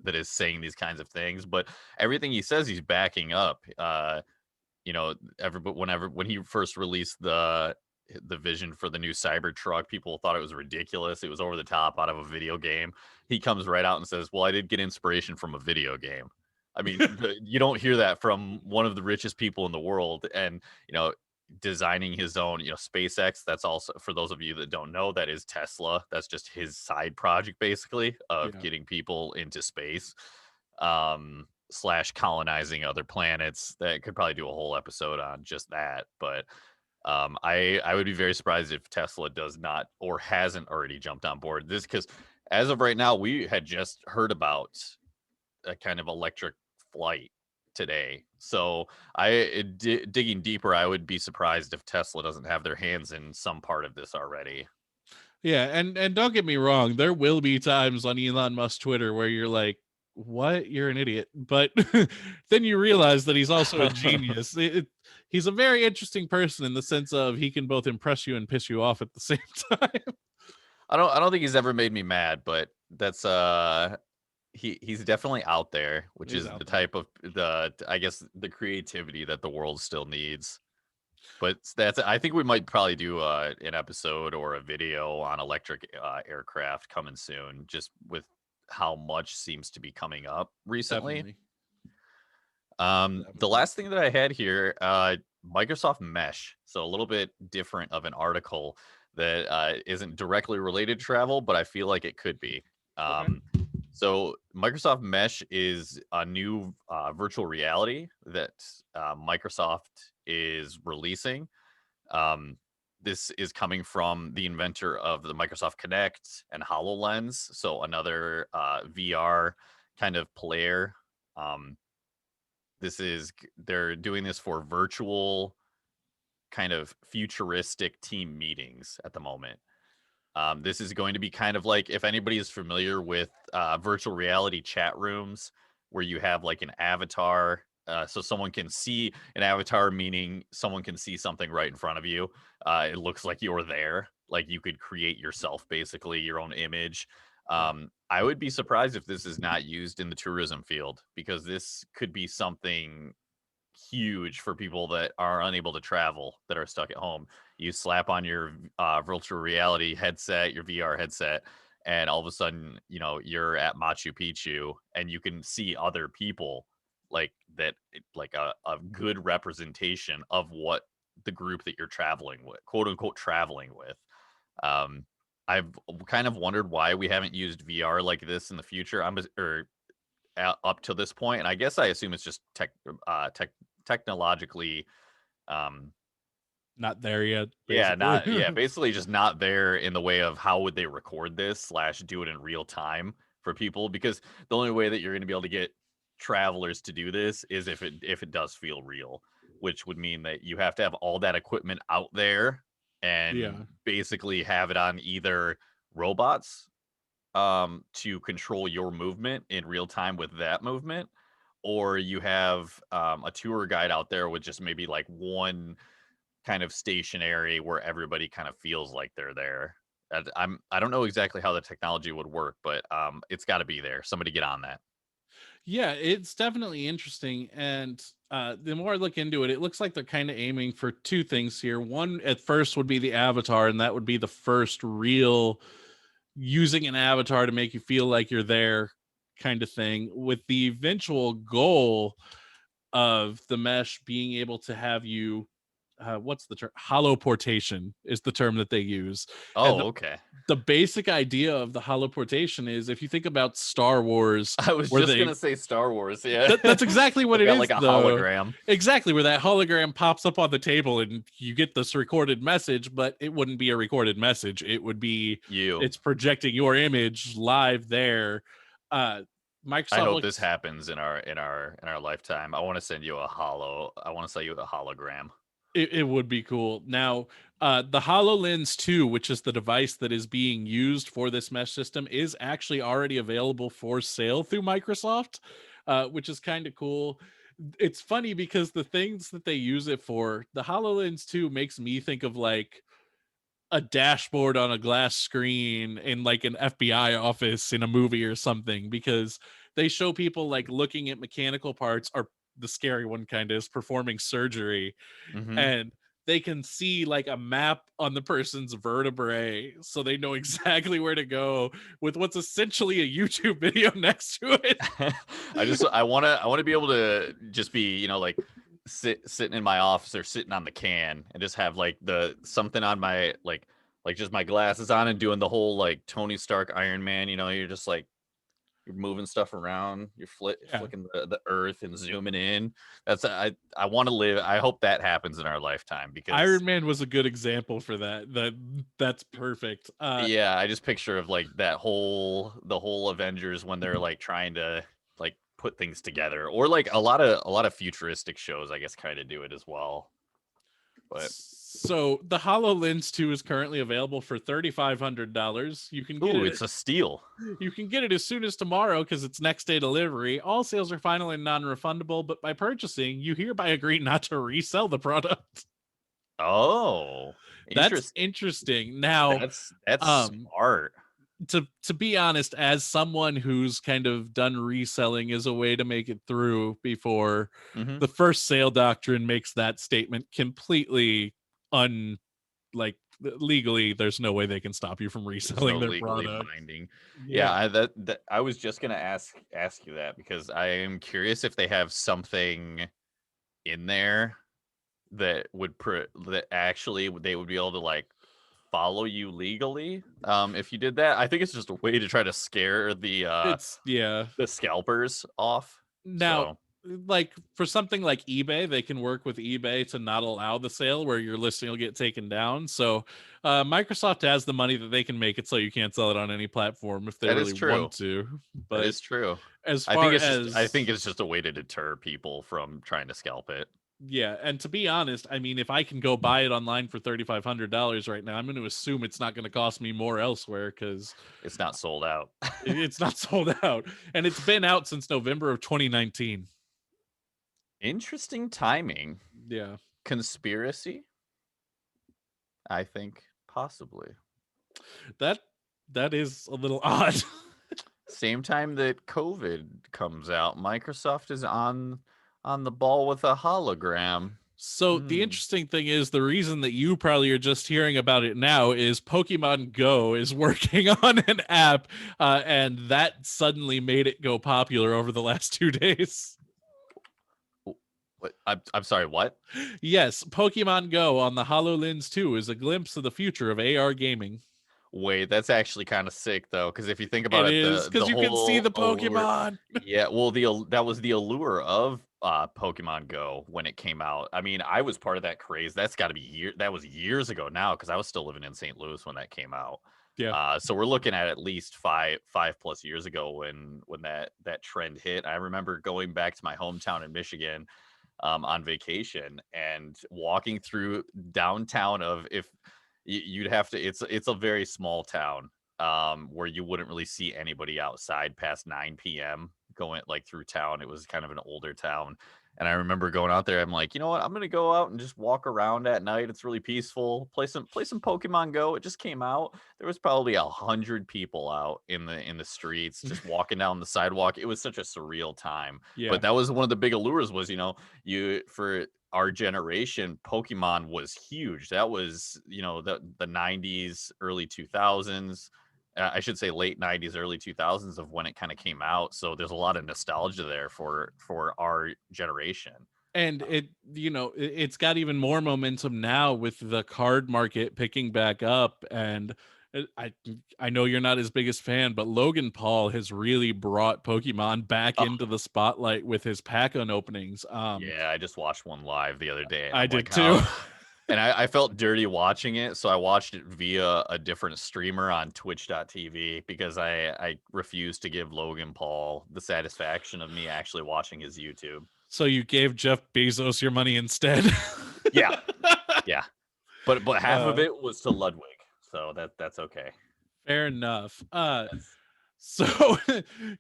[SPEAKER 2] that is saying these kinds of things, but everything he says he's backing up. Everybody, when he first released the vision for the new Cybertruck, people thought it was ridiculous. It was over the top out of a video game. He comes right out and says, "Well, I did get inspiration from a video game." I mean, you don't hear that from one of the richest people in the world, and designing his own, SpaceX. That's also, for those of you that don't know, that is Tesla. That's just his side project, basically, of
[SPEAKER 1] Yeah.
[SPEAKER 2] getting people into space. Slash colonizing other planets. That could probably do a whole episode on just that. But I would be very surprised if Tesla does not or hasn't already jumped on board this, because as of right now, we had just heard about a kind of electric flight today. So digging deeper, I would be surprised if Tesla doesn't have their hands in some part of this already.
[SPEAKER 1] Yeah, and don't get me wrong, there will be times on Elon Musk's Twitter where you're like, "What? You're an idiot." But then you realize that he's also a genius. He's a very interesting person in the sense of he can both impress you and piss you off at the same time.
[SPEAKER 2] I don't think he's ever made me mad, but that's he's definitely out there, which
[SPEAKER 1] He's
[SPEAKER 2] is the
[SPEAKER 1] out there.
[SPEAKER 2] type of the I guess the creativity that the world still needs. But that's I think we might probably do an episode or a video on electric aircraft coming soon, just with how much seems to be coming up recently.
[SPEAKER 1] Definitely.
[SPEAKER 2] The last thing that I had here, Microsoft Mesh. So a little bit different of an article that isn't directly related to travel, but I feel like it could be.
[SPEAKER 1] Okay.
[SPEAKER 2] So Microsoft Mesh is a new virtual reality that Microsoft is releasing. Um, this is coming from the inventor of the Microsoft Kinect and HoloLens, so another VR kind of player. Um, they're doing this for virtual kind of futuristic team meetings at the moment. This is going to be kind of like if anybody is familiar with virtual reality chat rooms where you have like an avatar. So someone can see an avatar, meaning someone can see something right in front of you. It looks like you're there. Like you could create yourself, basically, your own image.
[SPEAKER 1] Yeah.
[SPEAKER 2] I would be surprised if this is not used in the tourism field because this could be something huge for people that are unable to travel, that are stuck at home. You slap on your virtual reality headset, your VR headset, and all of a sudden, you're at Machu Picchu and you can see other people like that, like a good representation of what the group that you're traveling with, quote unquote, traveling with. Um, I've kind of wondered why we haven't used VR like this in the future. Up to this point, and I guess I assume it's just technologically, um
[SPEAKER 1] Not there yet,
[SPEAKER 2] yeah,
[SPEAKER 1] basically.
[SPEAKER 2] basically just not there in the way of how would they record this slash do it in real time for people, because the only way that you're going to be able to get travelers to do this is if it does feel real, which would mean that you have to have all that equipment out there and
[SPEAKER 1] Yeah.
[SPEAKER 2] basically have it on either robots to control your movement in real time with that movement, or you have a tour guide out there with just maybe like one kind of stationary where everybody kind of feels like they're there. I don't know exactly how the technology would work, but it's got to be there. Somebody get on that.
[SPEAKER 1] Yeah, it's definitely interesting. And the more I look into it, it looks like they're kind of aiming for two things here. One at first would be the avatar, and that would be the first real using an avatar to make you feel like you're there kind of thing, with the eventual goal of the mesh being able to have you what's the term, holoportation is the term that they use. And
[SPEAKER 2] Oh, okay.
[SPEAKER 1] the basic idea of the holoportation is, if you think about Star Wars,
[SPEAKER 2] I was
[SPEAKER 1] where
[SPEAKER 2] just
[SPEAKER 1] they
[SPEAKER 2] gonna say Star Wars. Yeah,
[SPEAKER 1] that's exactly what
[SPEAKER 2] they've
[SPEAKER 1] it
[SPEAKER 2] got
[SPEAKER 1] is
[SPEAKER 2] like a
[SPEAKER 1] though.
[SPEAKER 2] hologram.
[SPEAKER 1] Exactly, where that hologram pops up on the table and you get this recorded message, but it wouldn't be a recorded message. It would be,
[SPEAKER 2] You.
[SPEAKER 1] it's projecting your image live there. uh
[SPEAKER 2] I
[SPEAKER 1] Microsoft
[SPEAKER 2] hope this
[SPEAKER 1] looks,
[SPEAKER 2] happens in our lifetime. I want to send you a holo. I want to sell you a hologram.
[SPEAKER 1] it would be cool. Now, the HoloLens 2, which is the device that is being used for this mesh system, is actually already available for sale through Microsoft, which is kind of cool. It's funny because the things that they use it for, the HoloLens 2 makes me think of like a dashboard on a glass screen in like an FBI office in a movie or something, because they show people like looking at mechanical parts, or the scary one kind of is performing surgery,
[SPEAKER 2] Hmm.
[SPEAKER 1] and they can see like a map on the person's vertebrae, so they know exactly where to go with what's essentially a YouTube video next to it.
[SPEAKER 2] I want to be able to just be, like sitting in my office or sitting on the can and just have like the something on my like just my glasses on and doing the whole like Tony Stark Iron Man, you're just like you're moving stuff around, you're
[SPEAKER 1] Yeah.
[SPEAKER 2] flicking the earth and zooming in. I want to live. I hope that happens in our lifetime because
[SPEAKER 1] Iron Man was a good example for that. That's perfect.
[SPEAKER 2] yeah, I just picture of like the whole Avengers when they're like trying to like put things together, or like a lot of futuristic shows, I guess, kind of do it as well. But
[SPEAKER 1] So the HoloLens 2 is currently available for $3,500. You can get
[SPEAKER 2] ooh,
[SPEAKER 1] it
[SPEAKER 2] it's a steal.
[SPEAKER 1] you can get it as soon as tomorrow because it's next day delivery. All sales are final and non-refundable, but by purchasing, you hereby agree not to resell the product.
[SPEAKER 2] Oh,
[SPEAKER 1] That's
[SPEAKER 2] interesting.
[SPEAKER 1] interesting. Now,
[SPEAKER 2] That's
[SPEAKER 1] um,
[SPEAKER 2] smart.
[SPEAKER 1] to be honest, as someone who's kind of done reselling as a way to make it through before,
[SPEAKER 2] Hmm.
[SPEAKER 1] the first sale doctrine makes that statement completely like legally, there's no way they can stop you from
[SPEAKER 2] There's no
[SPEAKER 1] reselling their
[SPEAKER 2] legally
[SPEAKER 1] product.
[SPEAKER 2] binding. Yeah,
[SPEAKER 1] Yeah.
[SPEAKER 2] that I was just gonna ask you that because I am curious if they have something in there that would that actually they would be able to like follow you legally if you did that. I think it's just a way to try to scare
[SPEAKER 1] It's yeah.
[SPEAKER 2] the scalpers off.
[SPEAKER 1] Now,
[SPEAKER 2] So
[SPEAKER 1] like for something like eBay, they can work with eBay to not allow the sale where your listing will get taken down. So Microsoft has the money that they can make it so you can't sell it on any platform if they
[SPEAKER 2] that
[SPEAKER 1] really
[SPEAKER 2] is true.
[SPEAKER 1] want to.
[SPEAKER 2] That
[SPEAKER 1] But
[SPEAKER 2] is true.
[SPEAKER 1] as far
[SPEAKER 2] I
[SPEAKER 1] as
[SPEAKER 2] think it's just a way to deter people from trying to scalp it.
[SPEAKER 1] yeah, and to be honest, I mean, if I can go buy it online for $3,500 right now, I'm going to assume it's not going to cost me more elsewhere because
[SPEAKER 2] It's not sold out.
[SPEAKER 1] it's not sold out, and it's been out since November of 2019.
[SPEAKER 2] Interesting timing.
[SPEAKER 1] Yeah,
[SPEAKER 2] Conspiracy? I think possibly.
[SPEAKER 1] that that is a little odd.
[SPEAKER 2] Same time that COVID comes out, Microsoft is on the ball with a hologram.
[SPEAKER 1] So the interesting thing is the reason that you probably are just hearing about it now is Pokemon Go is working on an app, and that suddenly made it go popular over the last 2 days.
[SPEAKER 2] What? I'm sorry, what?
[SPEAKER 1] Yes, Pokemon Go on the HoloLens 2 is a glimpse of the future of AR gaming.
[SPEAKER 2] Wait, that's actually kind of sick though, because if you think
[SPEAKER 1] It
[SPEAKER 2] about it,
[SPEAKER 1] is
[SPEAKER 2] the
[SPEAKER 1] because you can see
[SPEAKER 2] whole
[SPEAKER 1] the
[SPEAKER 2] allure,
[SPEAKER 1] Pokemon.
[SPEAKER 2] yeah, well, that was the allure of Pokemon Go when it came out. I mean, I was part of that craze. That's got to be that was years ago now, because I was still living in St. Louis when that came out.
[SPEAKER 1] Yeah.
[SPEAKER 2] So we're looking at least five plus years ago when that trend hit. I remember going back to my hometown in Michigan on vacation and walking through downtown of if you'd have to it's a very small town where you wouldn't really see anybody outside past 9 p.m. going like through town. It was kind of an older town. And I remember going out there. I'm like, you know what? I'm gonna go out and just walk around at night. It's really peaceful. Play some Pokemon Go. It just came out. There was probably 100 people out in the streets, just walking down the sidewalk. It was such a surreal time.
[SPEAKER 1] Yeah.
[SPEAKER 2] But that was one of the big allures. Was you for our generation, Pokemon was huge. That was the 90s, early 2000s. I should say late 90s, early 2000s of when it kind of came out. So there's a lot of nostalgia there for our generation.
[SPEAKER 1] And it's got even more momentum now with the card market picking back up. And I know you're not his biggest fan, but Logan Paul has really brought Pokemon back
[SPEAKER 2] Oh,
[SPEAKER 1] into the spotlight with his pack openings.
[SPEAKER 2] yeah, I just watched one live the other day, and
[SPEAKER 1] I
[SPEAKER 2] I'm
[SPEAKER 1] did
[SPEAKER 2] like,
[SPEAKER 1] too.
[SPEAKER 2] how? And I felt dirty watching it, so I watched it via a different streamer on twitch.tv because I refused to give Logan Paul the satisfaction of me actually watching his YouTube.
[SPEAKER 1] So you gave Jeff Bezos your money instead.
[SPEAKER 2] Yeah. Yeah. But half of it was to Ludwig. So that's okay.
[SPEAKER 1] Fair enough.
[SPEAKER 2] That's,
[SPEAKER 1] So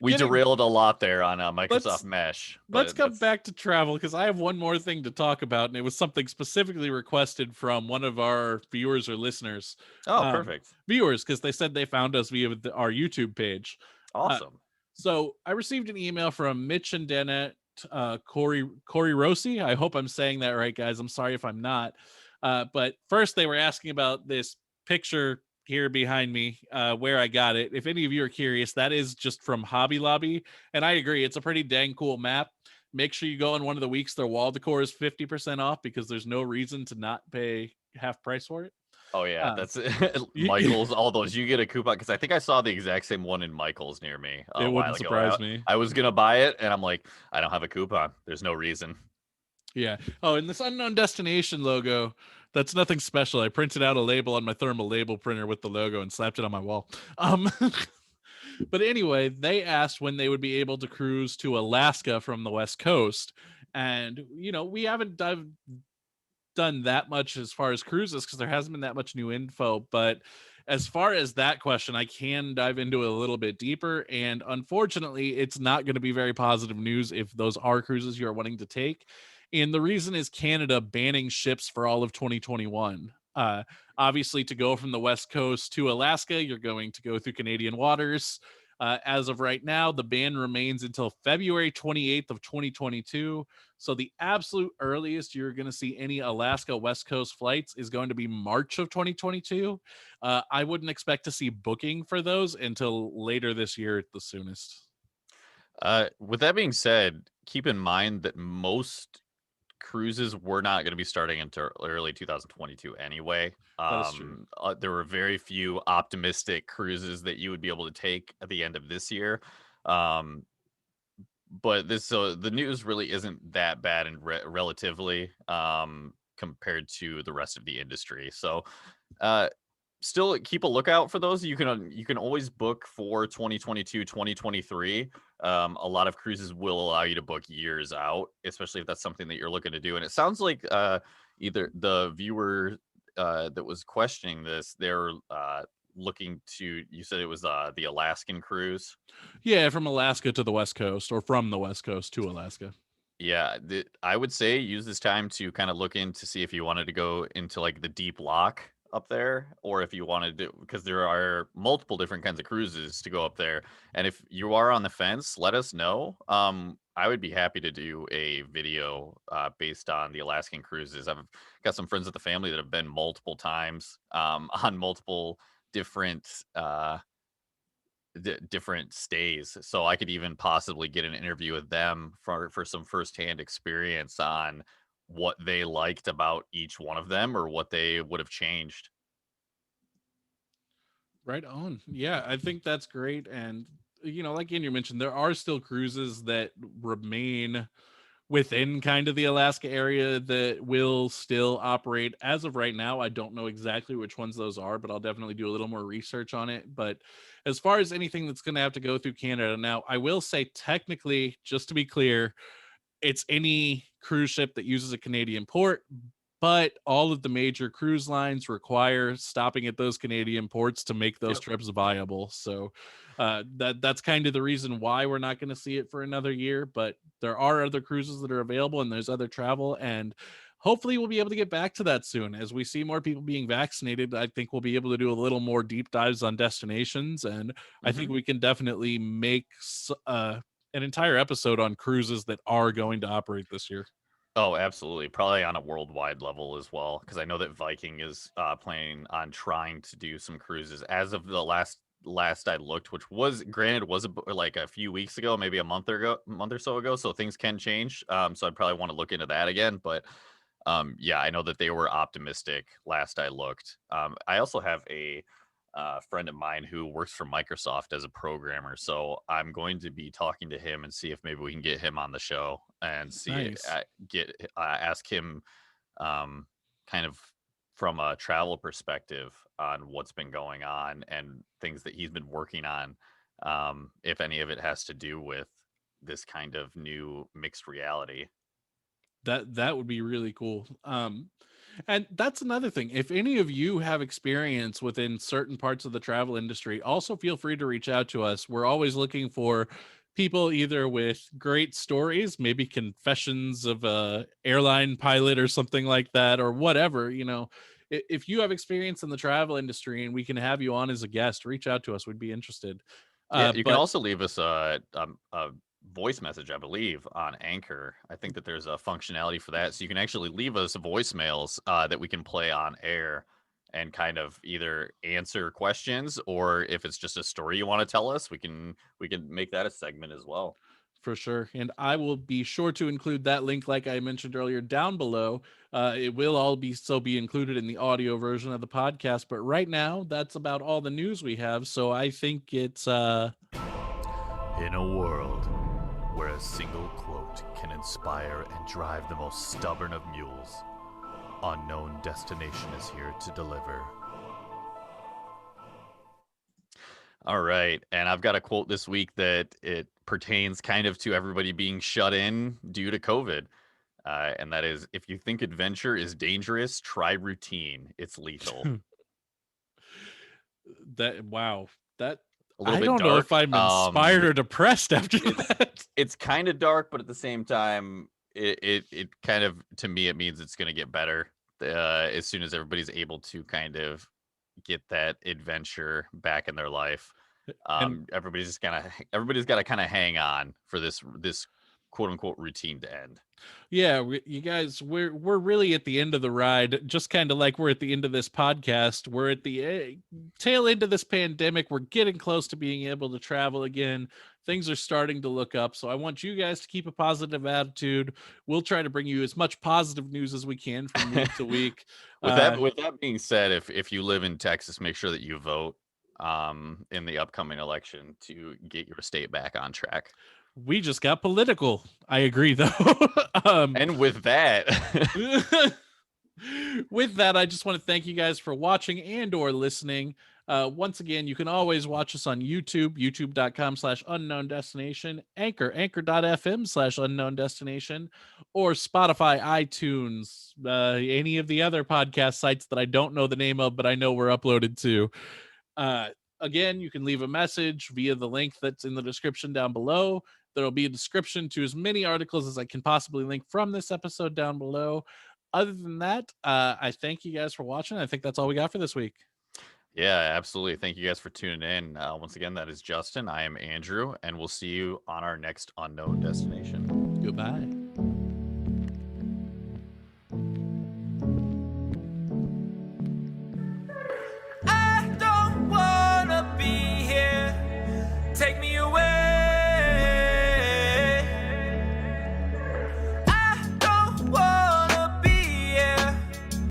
[SPEAKER 2] we derailed a lot there on Microsoft Mesh.
[SPEAKER 1] Let's come back to travel because I have one more thing to talk about, and it was something specifically requested from one of our viewers or listeners.
[SPEAKER 2] Oh, perfect.
[SPEAKER 1] Viewers, because they said they found us via our YouTube page.
[SPEAKER 2] Awesome.
[SPEAKER 1] So I received an email from Mitch and Dennett, Corey Rossi. I hope I'm saying that right, guys. I'm sorry if I'm not. But first, they were asking about this picture here behind me, where I got it. If any of you are curious, that is just from Hobby Lobby, and I agree, it's a pretty dang cool map. Make sure you go in one of the weeks. Their wall decor is 50% off because there's no reason to not pay half price for it.
[SPEAKER 2] Oh yeah, that's Michael's. All those you get a coupon because I think I saw the exact same one in Michael's near me.
[SPEAKER 1] It wouldn't surprise me.
[SPEAKER 2] I was gonna buy it, and I'm like, I don't have a coupon. There's no reason.
[SPEAKER 1] Yeah. Oh, and this unknown destination logo, that's nothing special. I printed out a label on my thermal label printer with the logo and slapped it on my wall. But anyway, they asked when they would be able to cruise to Alaska from the West Coast. And, we haven't done that much as far as cruises because there hasn't been that much new info. But as far as that question, I can dive into it a little bit deeper. And unfortunately, it's not going to be very positive news if those are cruises you are wanting to take. And the reason is Canada banning ships for all of 2021. Obviously, to go from the West Coast to Alaska, you're going to go through Canadian waters. As of right now, the ban remains until February 28th of 2022. So the absolute earliest you're going to see any Alaska West Coast flights is going to be March of 2022. I wouldn't expect to see booking for those until later this year at the soonest.
[SPEAKER 2] With that being said, keep in mind that most cruises were not going to be starting until early 2022 anyway.
[SPEAKER 1] That is true.
[SPEAKER 2] There were very few optimistic cruises that you would be able to take at the end of this year. Um, but the news really isn't that bad and relatively compared to the rest of the industry. So uh, still keep a lookout for those. You can always book for 2022, 2023. A lot of cruises will allow you to book years out, especially if that's something that you're looking to do. And it sounds like either the viewer that was questioning this, they're looking to, you said it was the Alaskan cruise.
[SPEAKER 1] Yeah, from Alaska to the West Coast, or from the West Coast to Alaska.
[SPEAKER 2] Yeah, I would say use this time to kind of look in to see if you wanted to go into like the deep lock up there, or if you wanted to, because there are multiple different kinds of cruises to go up there. And if you are on the fence, let us know. I would be happy to do a video based on the Alaskan cruises. I've got some friends of the family that have been multiple times on multiple different different stays, so I could even possibly get an interview with them for some firsthand experience on what they liked about each one of them or what they would have changed.
[SPEAKER 1] Right on. Yeah, I think that's great. And, like Andrew mentioned, there are still cruises that remain within kind of the Alaska area that will still operate. As of right now, I don't know exactly which ones those are, but I'll definitely do a little more research on it. But as far as anything that's going to have to go through Canada now, I will say technically, just to be clear, it's any cruise ship that uses a Canadian port, but all of the major cruise lines require stopping at those Canadian ports to make those
[SPEAKER 2] Yep.
[SPEAKER 1] trips viable. So that's kind of the reason why we're not going to see it for another year. But there are other cruises that are available, and there's other travel, and hopefully we'll be able to get back to that soon. As we see more people being vaccinated, I think we'll be able to do a little more deep dives on destinations, and I think
[SPEAKER 2] Hmm.
[SPEAKER 1] we can definitely make an entire episode on cruises that are going to operate this year.
[SPEAKER 2] Oh, absolutely. Probably on a worldwide level as well, because I know that Viking is planning on trying to do some cruises. As of the last I looked, which was granted was like a few weeks ago, maybe month or so ago. So things can change. So I'd probably want to look into that again. But yeah, I know that they were optimistic last I looked. I also have a friend of mine who works for Microsoft as a programmer. So I'm going to be talking to him and see if maybe we can get him on the show and see
[SPEAKER 1] Nice.
[SPEAKER 2] ask him kind of from a travel perspective on what's been going on and things that he's been working on, if any of it has to do with this kind of new mixed reality.
[SPEAKER 1] That would be really cool. And that's another thing. If any of you have experience within certain parts of the travel industry, also feel free to reach out to us. We're always looking for people either with great stories, maybe confessions of a airline pilot or something like that, or whatever. If you have experience in the travel industry and we can have you on as a guest, reach out to us. We'd be interested.
[SPEAKER 2] Yeah, you can
[SPEAKER 1] But
[SPEAKER 2] also leave us a voice message, I believe, on Anchor. I think that there's a functionality for that, so you can actually leave us voicemails that we can play on air and kind of either answer questions, or if it's just a story you want to tell us, we can make that a segment as well.
[SPEAKER 1] For sure. And I will be sure to include that link, like I mentioned earlier, down below. It will all be included in the audio version of the podcast. But right now, that's about all the news we have. So I think it's
[SPEAKER 3] In a world where a single quote can inspire and drive the most stubborn of mules, Unknown Destination is here to deliver.
[SPEAKER 2] All right, and I've got a quote this week that it pertains kind of to everybody being shut in due to COVID. And that is, if you think adventure is dangerous, try routine. It's lethal.
[SPEAKER 1] that. Wow. That
[SPEAKER 2] A little
[SPEAKER 1] I
[SPEAKER 2] bit
[SPEAKER 1] don't know if
[SPEAKER 2] dark.
[SPEAKER 1] I'm inspired or depressed after
[SPEAKER 2] It's
[SPEAKER 1] that.
[SPEAKER 2] it's kind of dark, but at the same time, it kind of, to me, it means it's going to get better as soon as everybody's able to kind of get that adventure back in their life. Everybody's got to kind of hang on for this quote unquote routine to end.
[SPEAKER 1] Yeah, you guys, we're really at the end of the ride, just kind of like we're at the end of this podcast. We're at the tail end of this pandemic. We're getting close to being able to travel again. Things are starting to look up. So I want you guys to keep a positive attitude. We'll try to bring you as much positive news as we can from week to week.
[SPEAKER 2] With that being said, if you live in Texas, make sure that you vote in the upcoming election to get your state back on track.
[SPEAKER 1] We just got political. I agree, though.
[SPEAKER 2] And with that,
[SPEAKER 1] I just want to thank you guys for watching and or listening. Once again, you can always watch us on YouTube, youtube.com/unknown destination, anchor.fm/unknown destination, or Spotify, iTunes, any of the other podcast sites that I don't know the name of, but I know we're uploaded to. Again, you can leave a message via the link that's in the description down below. There'll be a description to as many articles as I can possibly link from this episode down below. Other than that, I thank you guys for watching. I think that's all we got for this week.
[SPEAKER 2] Yeah, absolutely. Thank you guys for tuning in. Once again, that is Justin. I am Andrew, and we'll see you on our next unknown destination.
[SPEAKER 1] Goodbye.